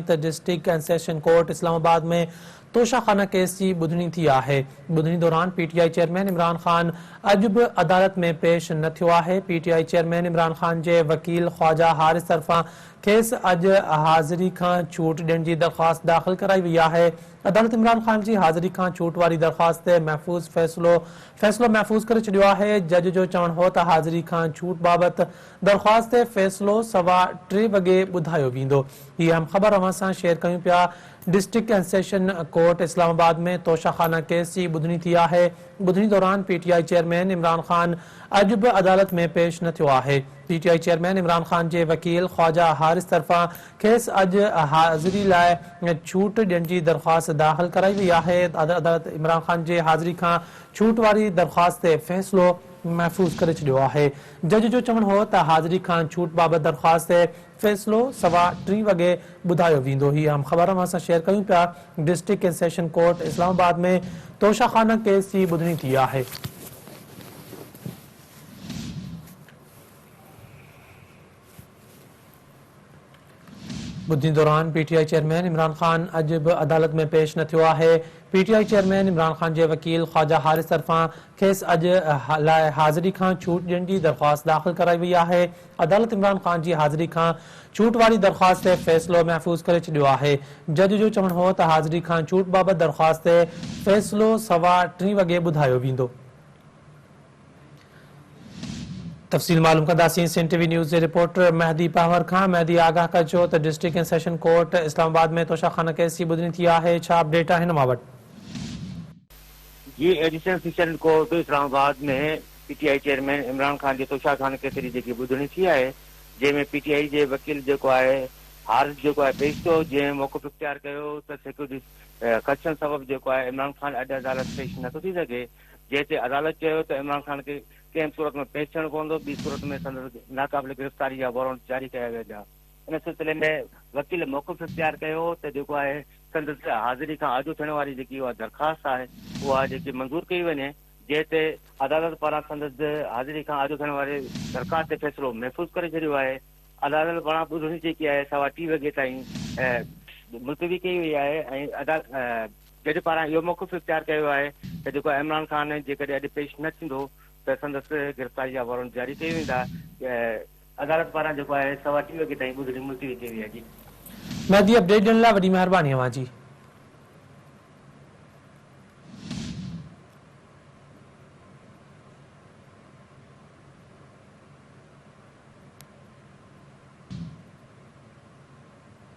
District and session court Islamabad में Toshakhana case की बुधनी थी है। बुधनी दौरान पीटीआई चेयरमैन इमरान खान अॼु बि अदालत में पेश न थियो आहे। पीटीआई चेयरमैन इमरान खान जे वकील ख्वाजा हारिस तरफ़ां खेसि अॼु हाज़िरी खां छूट ॾियण जी दरख़्वास्त दाख़िल कराई वई आहे। अदालत इमरान खान जी हाज़िरी खां छूट वारी दरख़्वास्त ते महफ़ूज़ फ़ैसिलो महफ़ूज़ करे छॾियो आहे। जज जो चवणु हो त हाज़िरी खां छूट बाबति दरख़्वास्त ते फ़ैसिलो 3:15 वॻे ॿुधायो वेंदो। हीअ अहम ख़बर अवां सां शेयर कयूं पिया। District and session court Islamabad में तोशाखाना केस की बुधनी थी है। बुधनी दौरान पीटीआई चेयरमैन इमरान खान अॼु बि अदालत में पेश न थियो आहे। पीटीआई चेयरमैन इमरान खान जे वकील ख्वाजा हारिस तरफ़ां खेसि अॼु हाज़िरी लाइ छूट ॾियण जी दरख़्वास्त दाख़िल कराई वई आहे। अदालत इमरान खान जे हाज़िरी खां छूट वारी दरख़्वास्त ते फ़ैसिलो महफ़ूज़ करे छॾियो आहे। जज जो चवणु हो त हाज़िरी खां छूट बाबति दरख़्वास्त ते फ़ैसिलो 3:15 वॻे ॿुधायो वेंदो। हीअ अहम ख़बर असां सां शेयर कयूं पिया। District and session court Islamabad में तोशाखाना केस की बुधनी थी है। बुधनी दौरान पीटीआई चेयरमैन इमरान खान अॼु बि अदालत में पेश न थियो आहे। पीटीआई चेयरमैन इमरान खान जे वकील ख्वाजा हारिस तरफ़ां खेसि अॼु लाइ हाज़िरी खां छूट ॾियण जी दरख़्वास्त दाख़िल कराई वई आहे। अदालत इमरान खान जी हाज़िरी खां छूट वारी दरख़्वास्त ते फ़ैसिलो महफ़ूज़ करे छॾियो आहे। जज जो चवणु हो त हाज़िरी खां छूट बाबति दरख़्वास्त ते फ़ैसिलो 3:15 वॻे ॿुधायो वेंदो। तफ़सील मालूम कंदासीं सिंध टीवी न्यूज़ जे रिपोर्टर मेहदी पहवर खां। मेहदी आगाह कजो त district and session court Islamabad में तोशाखाना केस की बुधनी थी है। छा अपडेट आहे हिन मां वटि? जी एडिशनल सेशन कोर्ट इस्लामाबाद में पीटीआई चेयरमैन इमरान खान जी तोशाखाना केस जी जेकी बुधनी थी है, जंहिंमें पीटीआई जे वकील जेको आहे हारिस जेको आहे पेश थियो, जंहिं मौक़िफ़ इख्तियार कयो त सिक्योरिटी ख़दशनि सबबि जेको आहे इमरान खान अॼु अदालत पेश नथो थी सघे। जंहिं ते अदालत चयो त इमरान खान खे कंहिं सूरत में पेश थियणो पवंदो, ॿी सूरत में संदसि नाक़ाबिल गिरफ़्तारी जा वारंट जारी कया वेंदा। इन सिलसिले में वकील मौक़िफ़ इख्तियार कयो त जेको आहे संदसि हाज़िरी खां आजो थियण वारी जेकी उहा दरख़्वास्त आहे उहा जेकी मंज़ूर कई वञे, जंहिं ते अदालत पारां संदसि हाज़िरी खां आजो थियण वारी दरख़्वास्त ते फ़ैसिलो महफ़ूज़ करे छॾियो आहे। अदालत पारां ॿुधणी जेकी आहे 3:15 वॻे ताईं मुलतवी कई वई आहे ऐं जज पारां इहो मौक़िफ़ इख्तियार कयो आहे त जेको इमरान खान जेकॾहिं अॼु पेश न थींदो त संदसि गिरफ़्तारी जा वारंट जारी कई वेंदा। अदालत पारां जेको आहे 3:15 वॻे ताईं ॿुधणी मुलतवी कई वई आहे। जी मेहदी, अपडेट ॾियण लाइ वॾी महिरबानी अव्हां जी।